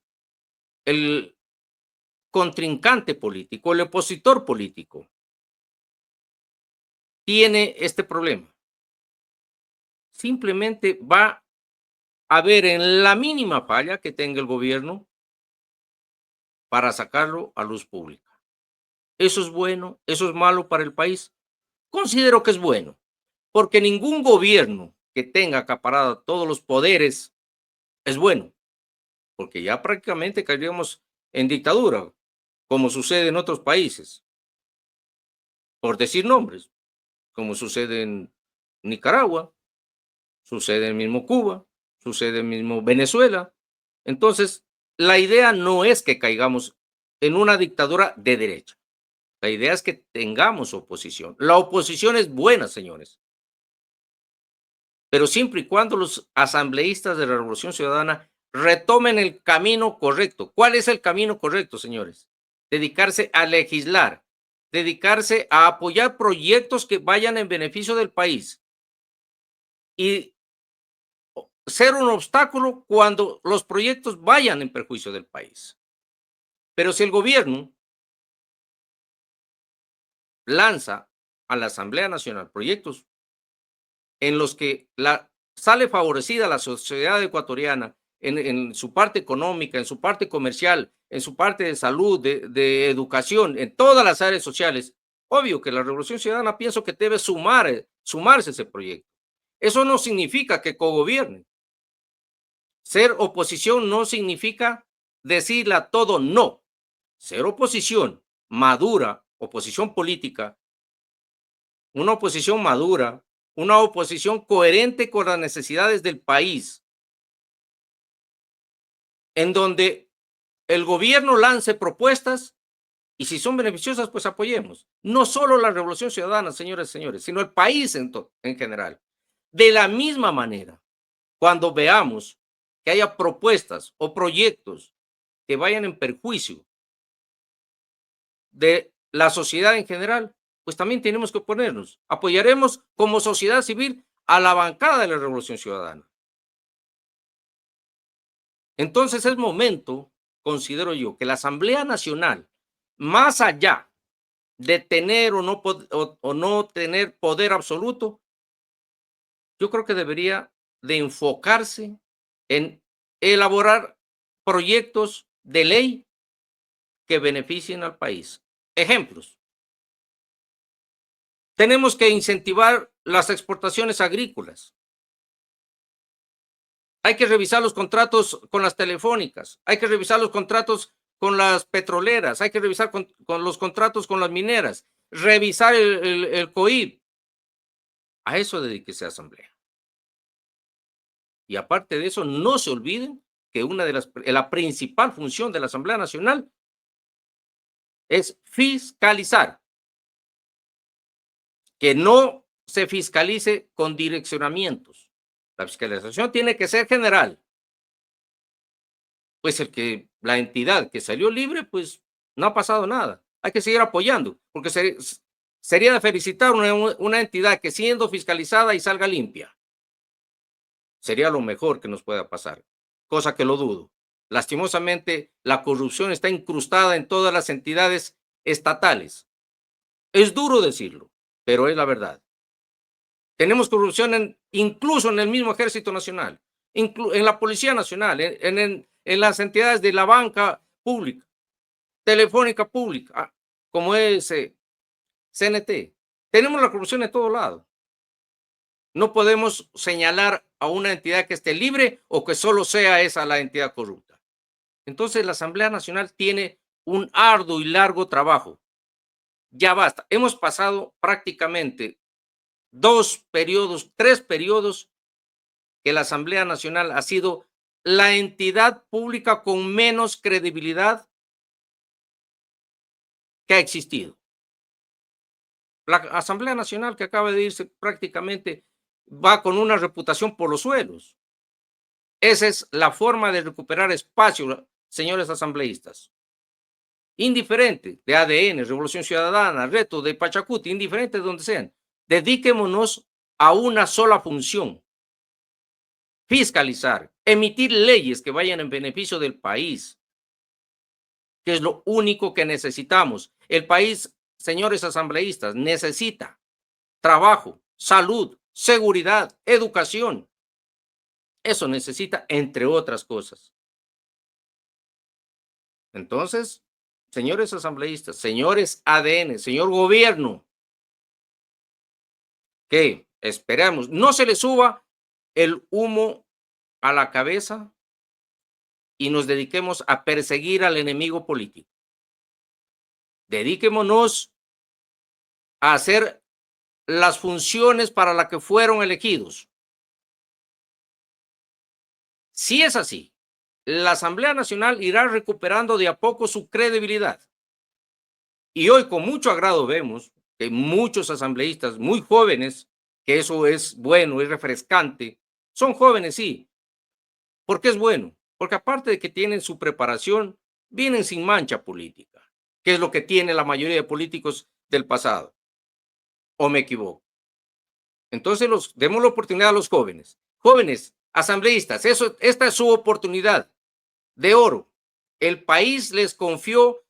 el contrincante político, el opositor político, tiene este problema? Simplemente va a ver en la mínima falla que tenga el gobierno para sacarlo a luz pública. ¿Eso es bueno? ¿Eso es malo para el país? Considero que es bueno, porque ningún gobierno que tenga acaparado todos los poderes es bueno, porque ya prácticamente caeríamos en dictadura, como sucede en otros países, por decir nombres, como sucede en Nicaragua, sucede en mismo Cuba, sucede en mismo Venezuela. Entonces, la idea no es que caigamos en una dictadura de derecha. La idea es que tengamos oposición. La oposición es buena, señores, pero siempre y cuando los asambleístas de la Revolución Ciudadana retomen el camino correcto. ¿Cuál es el camino correcto, señores? Dedicarse a legislar, dedicarse a apoyar proyectos que vayan en beneficio del país y ser un obstáculo cuando los proyectos vayan en perjuicio del país. Pero si el gobierno lanza a la Asamblea Nacional proyectos en los que sale favorecida la sociedad ecuatoriana en su parte económica, en su parte comercial, en su parte de salud, de educación, en todas las áreas sociales, obvio que la Revolución Ciudadana pienso que debe sumarse a ese proyecto. Eso no significa que cogobierne. Ser oposición no significa decirle a todo no. Ser oposición madura, oposición política, una oposición madura, una oposición coherente con las necesidades del país, en donde el gobierno lance propuestas y si son beneficiosas, pues apoyemos. No solo la Revolución Ciudadana, señores y señores, sino el país en general. De la misma manera, cuando veamos que haya propuestas o proyectos que vayan en perjuicio de la sociedad en general, pues también tenemos que oponernos. Apoyaremos como sociedad civil a la bancada de la Revolución Ciudadana. Entonces es momento, considero yo, que la Asamblea Nacional, más allá de tener o no tener poder absoluto, yo creo que debería de enfocarse en elaborar proyectos de ley que beneficien al país. Ejemplos. Tenemos que incentivar las exportaciones agrícolas. Hay que revisar los contratos con las telefónicas, hay que revisar los contratos con las petroleras, hay que revisar con los contratos con las mineras, revisar el COIP. A eso dedíquese a Asamblea. Y aparte de eso, no se olviden que la principal función de la Asamblea Nacional es fiscalizar. Que no se fiscalice con direccionamientos. La fiscalización tiene que ser general. Pues la entidad que salió libre, pues no ha pasado nada. Hay que seguir apoyando, porque sería de felicitar una entidad que siendo fiscalizada y salga limpia. Sería lo mejor que nos pueda pasar, cosa que lo dudo. Lastimosamente, la corrupción está incrustada en todas las entidades estatales. Es duro decirlo, pero es la verdad. Tenemos corrupción incluso en el mismo Ejército Nacional, en la Policía Nacional, en las entidades de la banca pública, telefónica pública, como es CNT. Tenemos la corrupción en todo lado. No podemos señalar a una entidad que esté libre o que solo sea esa la entidad corrupta. Entonces la Asamblea Nacional tiene un arduo y largo trabajo. Ya basta. Hemos pasado prácticamente 3 periodos que la Asamblea Nacional ha sido la entidad pública con menos credibilidad que ha existido. La Asamblea Nacional que acaba de irse prácticamente va con una reputación por los suelos. Esa es la forma de recuperar espacio, señores asambleístas. Indiferente de ADN, Revolución Ciudadana, Reto de Pachacuti, indiferente de donde sean. Dediquémonos a una sola función: fiscalizar, emitir leyes que vayan en beneficio del país, que es lo único que necesitamos. El país, señores asambleístas, necesita trabajo, salud, seguridad, educación. Eso necesita, entre otras cosas. Entonces, señores asambleístas, señores ADN, señor gobierno, que esperamos no se le suba el humo a la cabeza y nos dediquemos a perseguir al enemigo político. Dediquémonos a hacer las funciones para las que fueron elegidos. Si es así, la Asamblea Nacional irá recuperando de a poco su credibilidad. Y hoy con mucho agrado vemos que muchos asambleístas muy jóvenes, que eso es bueno, es refrescante, son jóvenes, sí. ¿Por qué es bueno? Porque aparte de que tienen su preparación, vienen sin mancha política, que es lo que tiene la mayoría de políticos del pasado. ¿O me equivoco? Entonces demos la oportunidad a los jóvenes. Jóvenes, asambleístas, esta es su oportunidad de oro. El país les confió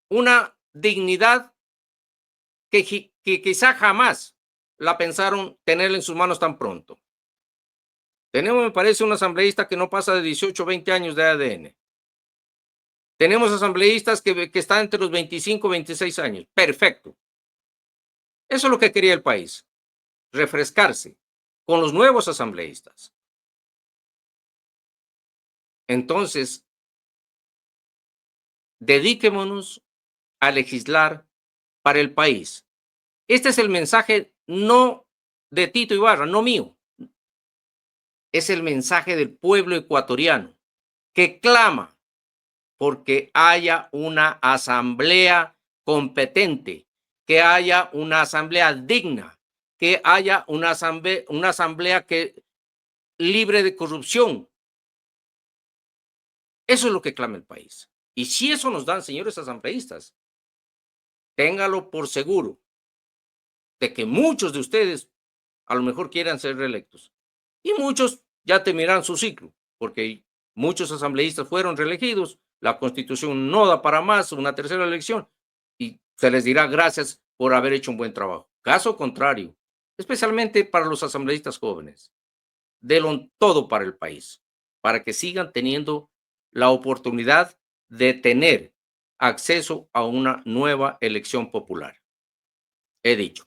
una dignidad que quizá jamás la pensaron tener en sus manos tan pronto. Tenemos, me parece, un asambleísta que no pasa de 18 o 20 años de ADN. Tenemos asambleístas que están entre los 25 y 26 años. Perfecto. Eso es lo que quería el país. Refrescarse con los nuevos asambleístas. Entonces, dediquémonos a legislar para el país. Este es el mensaje no de Tito Ibarra, no mío. Es el mensaje del pueblo ecuatoriano que clama porque haya una asamblea competente, que haya una asamblea digna, que haya una asamblea que libre de corrupción. Eso es lo que clama el país. Y si eso nos dan, señores asambleístas, téngalo por seguro de que muchos de ustedes a lo mejor quieran ser reelectos. Y muchos ya terminarán su ciclo, porque muchos asambleístas fueron reelegidos, la Constitución no da para más, una tercera elección, y se les dirá gracias por haber hecho un buen trabajo. Caso contrario, especialmente para los asambleístas jóvenes, denlo todo para el país, para que sigan teniendo la oportunidad de tener acceso a una nueva elección popular. He dicho.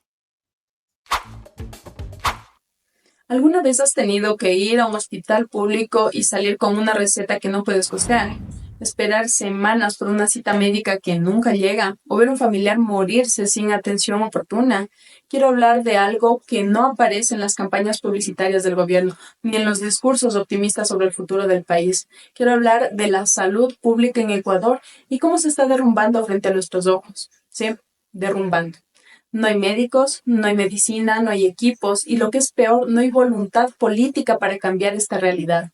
¿Alguna vez has tenido que ir a un hospital público y salir con una receta que no puedes costear? Esperar semanas por una cita médica que nunca llega, o ver un familiar morirse sin atención oportuna. Quiero hablar de algo que no aparece en las campañas publicitarias del gobierno, ni en los discursos optimistas sobre el futuro del país. Quiero hablar de la salud pública en Ecuador y cómo se está derrumbando frente a nuestros ojos. Sí, derrumbando. No hay médicos, no hay medicina, no hay equipos y lo que es peor, no hay voluntad política para cambiar esta realidad.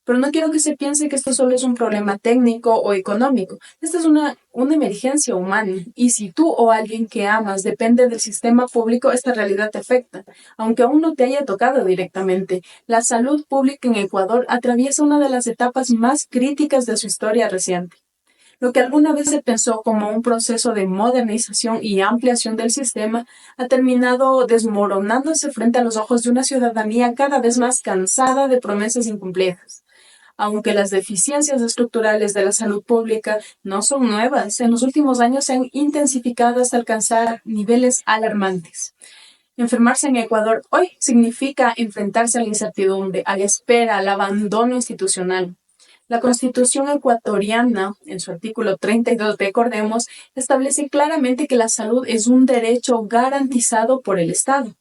Pero no quiero que se piense que esto solo es un problema técnico o económico. Esta es una emergencia humana y si tú o alguien que amas depende del sistema público, esta realidad te afecta. Aunque aún no te haya tocado directamente, la salud pública en Ecuador atraviesa una de las etapas más críticas de su historia reciente. Lo que alguna vez se pensó como un proceso de modernización y ampliación del sistema ha terminado desmoronándose frente a los ojos de una ciudadanía cada vez más cansada de promesas incumplidas. Aunque las deficiencias estructurales de la salud pública no son nuevas, en los últimos años se han intensificado hasta alcanzar niveles alarmantes. Enfermarse en Ecuador hoy significa enfrentarse a la incertidumbre, a la espera, al abandono institucional. La Constitución ecuatoriana, en su artículo 32, recordemos, establece claramente que la salud es un derecho garantizado por el Estado.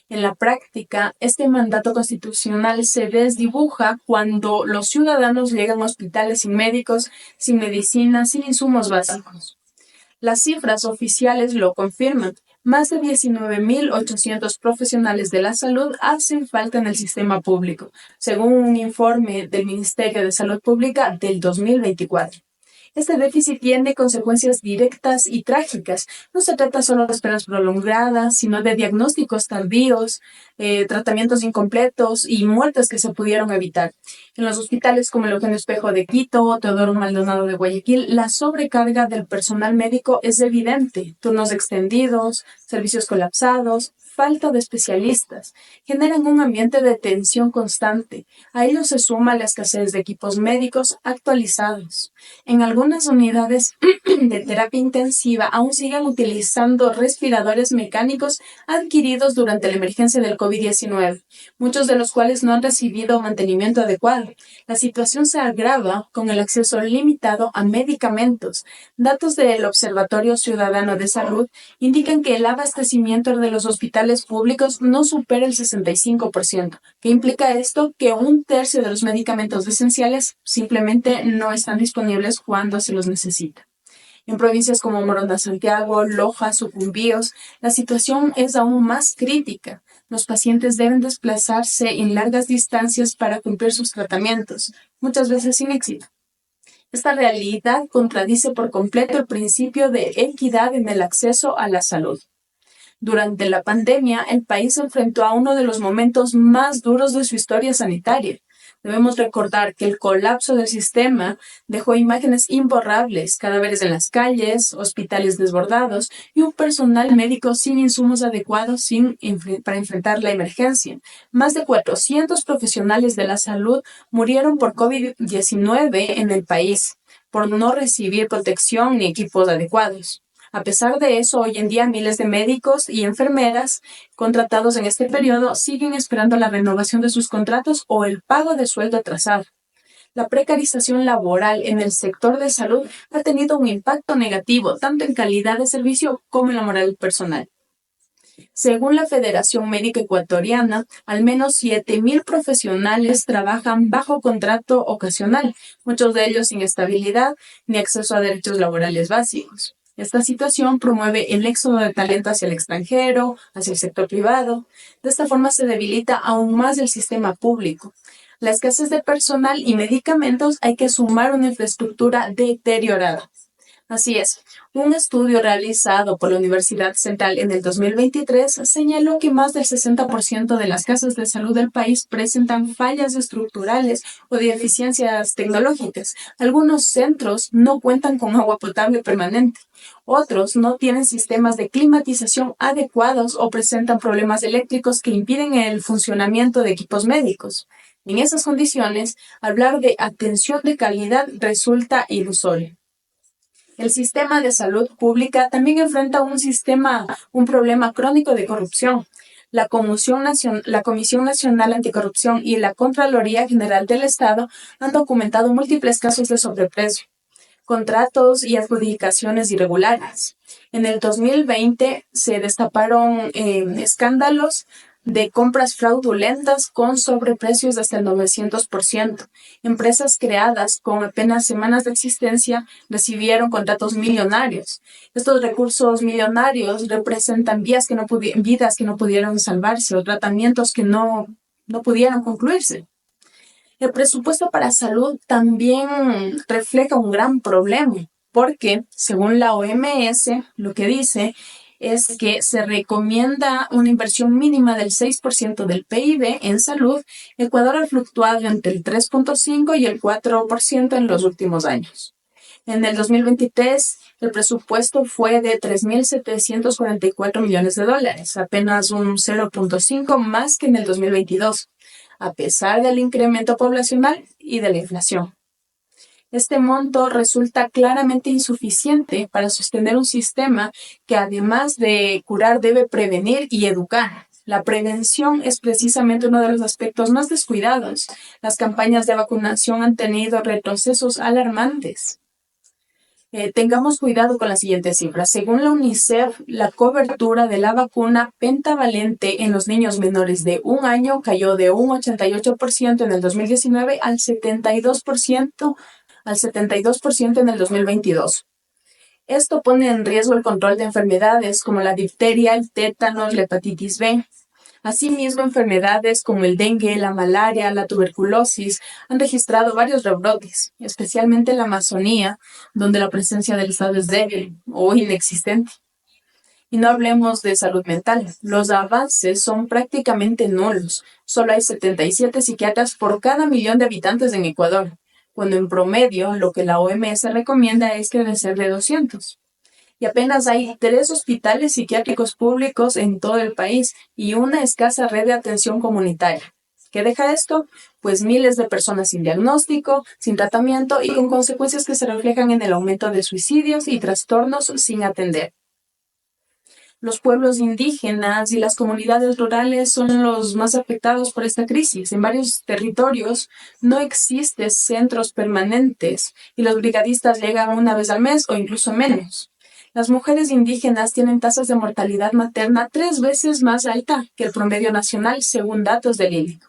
En la práctica, este mandato constitucional se desdibuja cuando los ciudadanos llegan a hospitales sin médicos, sin medicina, sin insumos básicos. Las cifras oficiales lo confirman. Más de 19.800 profesionales de la salud hacen falta en el sistema público, según un informe del Ministerio de Salud Pública del 2024. Este déficit tiene consecuencias directas y trágicas. No se trata solo de esperas prolongadas, sino de diagnósticos tardíos, tratamientos incompletos y muertes que se pudieron evitar. En los hospitales como el Eugenio Espejo de Quito, Teodoro Maldonado de Guayaquil, la sobrecarga del personal médico es evidente. Turnos extendidos, servicios colapsados, falta de especialistas generan un ambiente de tensión constante. A ello se suma la escasez de equipos médicos actualizados. En algunas unidades de terapia intensiva aún siguen utilizando respiradores mecánicos adquiridos durante la emergencia del COVID-19, muchos de los cuales no han recibido mantenimiento adecuado. La situación se agrava con el acceso limitado a medicamentos. Datos del Observatorio Ciudadano de Salud indican que el abastecimiento de los hospitales públicos no supera el 65%. ¿Qué implica esto? Que un tercio de los medicamentos esenciales simplemente no están disponibles cuando se los necesita. En provincias como Morona, Santiago, Loja, Sucumbíos, la situación es aún más crítica. Los pacientes deben desplazarse en largas distancias para cumplir sus tratamientos, muchas veces sin éxito. Esta realidad contradice por completo el principio de equidad en el acceso a la salud. Durante la pandemia, el país se enfrentó a uno de los momentos más duros de su historia sanitaria. Debemos recordar que el colapso del sistema dejó imágenes imborrables, cadáveres en las calles, hospitales desbordados y un personal médico sin insumos adecuados para enfrentar la emergencia. Más de 400 profesionales de la salud murieron por COVID-19 en el país, por no recibir protección ni equipos adecuados. A pesar de eso, hoy en día miles de médicos y enfermeras contratados en este periodo siguen esperando la renovación de sus contratos o el pago de sueldo atrasado. La precarización laboral en el sector de salud ha tenido un impacto negativo tanto en calidad de servicio como en la moral personal. Según la Federación Médica Ecuatoriana, al menos 7,000 profesionales trabajan bajo contrato ocasional, muchos de ellos sin estabilidad ni acceso a derechos laborales básicos. Esta situación promueve el éxodo de talento hacia el extranjero, hacia el sector privado. De esta forma se debilita aún más el sistema público. La escasez de personal y medicamentos hay que sumar una infraestructura deteriorada. Así es, un estudio realizado por la Universidad Central en el 2023 señaló que más del 60% de las casas de salud del país presentan fallas estructurales o deficiencias tecnológicas. Algunos centros no cuentan con agua potable permanente. Otros no tienen sistemas de climatización adecuados o presentan problemas eléctricos que impiden el funcionamiento de equipos médicos. En esas condiciones, hablar de atención de calidad resulta ilusorio. El sistema de salud pública también enfrenta un problema crónico de corrupción. La Comisión Nacional Anticorrupción y la Contraloría General del Estado han documentado múltiples casos de sobreprecio, contratos y adjudicaciones irregulares. En el 2020 se destaparon escándalos de compras fraudulentas con sobreprecios de hasta el 900%. Empresas creadas con apenas semanas de existencia recibieron contratos millonarios. Estos recursos millonarios representan vidas que no pudieron salvarse o tratamientos que no pudieron concluirse. El presupuesto para salud también refleja un gran problema, porque según la OMS, lo que dice es que se recomienda una inversión mínima del 6% del PIB en salud. Ecuador ha fluctuado entre el 3.5% y el 4% en los últimos años. En el 2023, el presupuesto fue de $3,744 millones, apenas un 0.5% más que en el 2022, a pesar del incremento poblacional y de la inflación. Este monto resulta claramente insuficiente para sostener un sistema que, además de curar, debe prevenir y educar. La prevención es precisamente uno de los aspectos más descuidados. Las campañas de vacunación han tenido retrocesos alarmantes. Tengamos cuidado con las siguientes cifras. Según la UNICEF, la cobertura de la vacuna pentavalente en los niños menores de 1 año cayó de un 88% en el 2019 al 72% en el 2022. Esto pone en riesgo el control de enfermedades como la difteria, el tétanos, la hepatitis B. Asimismo, enfermedades como el dengue, la malaria, la tuberculosis han registrado varios rebrotes, especialmente en la Amazonía, donde la presencia del Estado es débil o inexistente. Y no hablemos de salud mental. Los avances son prácticamente nulos. Solo hay 77 psiquiatras por cada 1.000.000 de habitantes en Ecuador, cuando en promedio lo que la OMS recomienda es que debe ser de 200. y apenas hay 3 hospitales psiquiátricos públicos en todo el país y una escasa red de atención comunitaria. ¿Qué deja esto? Pues miles de personas sin diagnóstico, sin tratamiento y con consecuencias que se reflejan en el aumento de suicidios y trastornos sin atender. Los pueblos indígenas y las comunidades rurales son los más afectados por esta crisis. En varios territorios no existen centros permanentes y los brigadistas llegan una vez al mes o incluso menos. Las mujeres indígenas tienen tasas de mortalidad materna 3 veces más alta que el promedio nacional, según datos del INEC.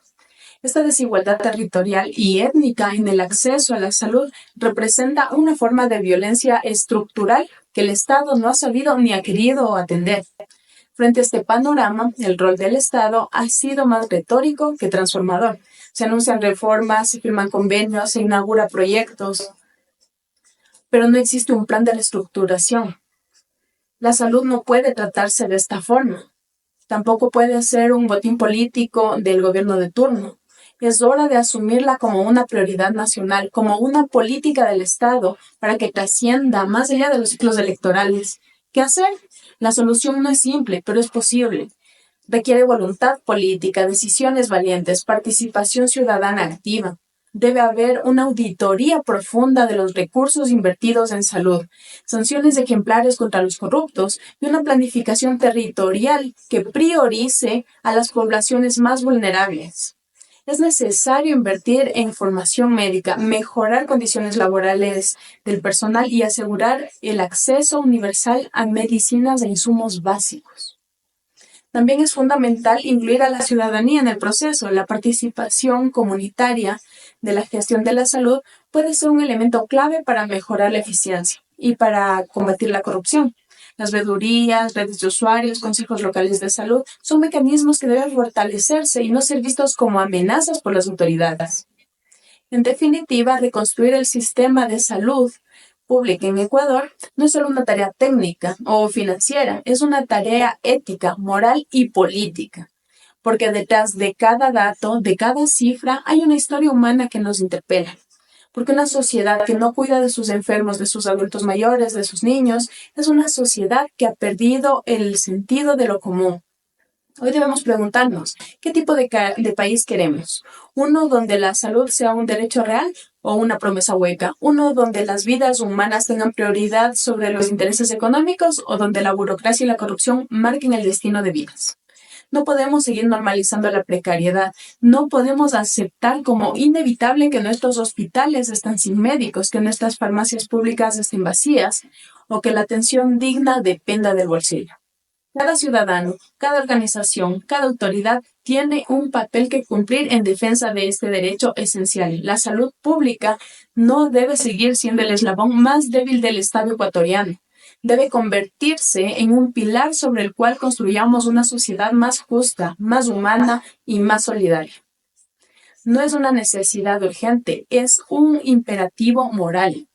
Esta desigualdad territorial y étnica en el acceso a la salud representa una forma de violencia estructural que el Estado no ha sabido ni ha querido atender. Frente a este panorama, el rol del Estado ha sido más retórico que transformador. Se anuncian reformas, se firman convenios, se inauguran proyectos, pero no existe un plan de reestructuración. La salud no puede tratarse de esta forma. Tampoco puede ser un botín político del gobierno de turno. Es hora de asumirla como una prioridad nacional, como una política del Estado para que trascienda más allá de los ciclos electorales. ¿Qué hacer? La solución no es simple, pero es posible. Requiere voluntad política, decisiones valientes, participación ciudadana activa. Debe haber una auditoría profunda de los recursos invertidos en salud, sanciones ejemplares contra los corruptos y una planificación territorial que priorice a las poblaciones más vulnerables. Es necesario invertir en formación médica, mejorar condiciones laborales del personal y asegurar el acceso universal a medicinas e insumos básicos. También es fundamental incluir a la ciudadanía en el proceso. La participación comunitaria de la gestión de la salud puede ser un elemento clave para mejorar la eficiencia y para combatir la corrupción. Las veedurías, redes de usuarios, consejos locales de salud son mecanismos que deben fortalecerse y no ser vistos como amenazas por las autoridades. En definitiva, reconstruir el sistema de salud pública en Ecuador no es solo una tarea técnica o financiera, es una tarea ética, moral y política, porque detrás de cada dato, de cada cifra, hay una historia humana que nos interpela. Porque una sociedad que no cuida de sus enfermos, de sus adultos mayores, de sus niños, es una sociedad que ha perdido el sentido de lo común. Hoy debemos preguntarnos, ¿qué tipo de país queremos? ¿Uno donde la salud sea un derecho real o una promesa hueca? ¿Uno donde las vidas humanas tengan prioridad sobre los intereses económicos o donde la burocracia y la corrupción marquen el destino de vidas? No podemos seguir normalizando la precariedad. No podemos aceptar como inevitable que nuestros hospitales estén sin médicos, que nuestras farmacias públicas estén vacías o que la atención digna dependa del bolsillo. Cada ciudadano, cada organización, cada autoridad tiene un papel que cumplir en defensa de este derecho esencial. La salud pública no debe seguir siendo el eslabón más débil del Estado ecuatoriano. Debe convertirse en un pilar sobre el cual construyamos una sociedad más justa, más humana y más solidaria. No es una necesidad urgente, es un imperativo moral.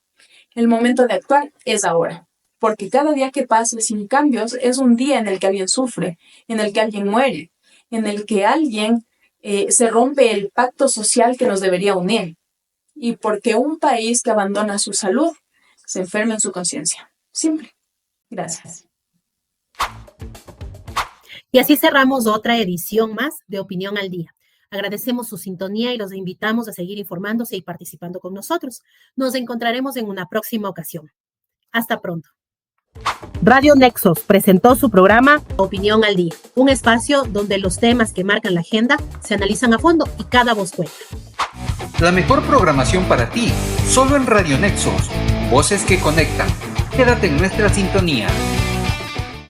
El momento de actuar es ahora, porque cada día que pase sin cambios es un día en el que alguien sufre, en el que alguien muere, en el que alguien se rompe el pacto social que nos debería unir, y porque un país que abandona su salud se enferma en su conciencia. Simple. Gracias. Y así cerramos otra edición más de Opinión al Día. Agradecemos su sintonía y los invitamos a seguir informándose y participando con nosotros. Nos encontraremos en una próxima ocasión. Hasta pronto. Radio Nexos presentó su programa Opinión al Día, un espacio donde los temas que marcan la agenda se analizan a fondo y cada voz cuenta. La mejor programación para ti, solo en Radio Nexos. Voces que conectan. Quédate en nuestra sintonía.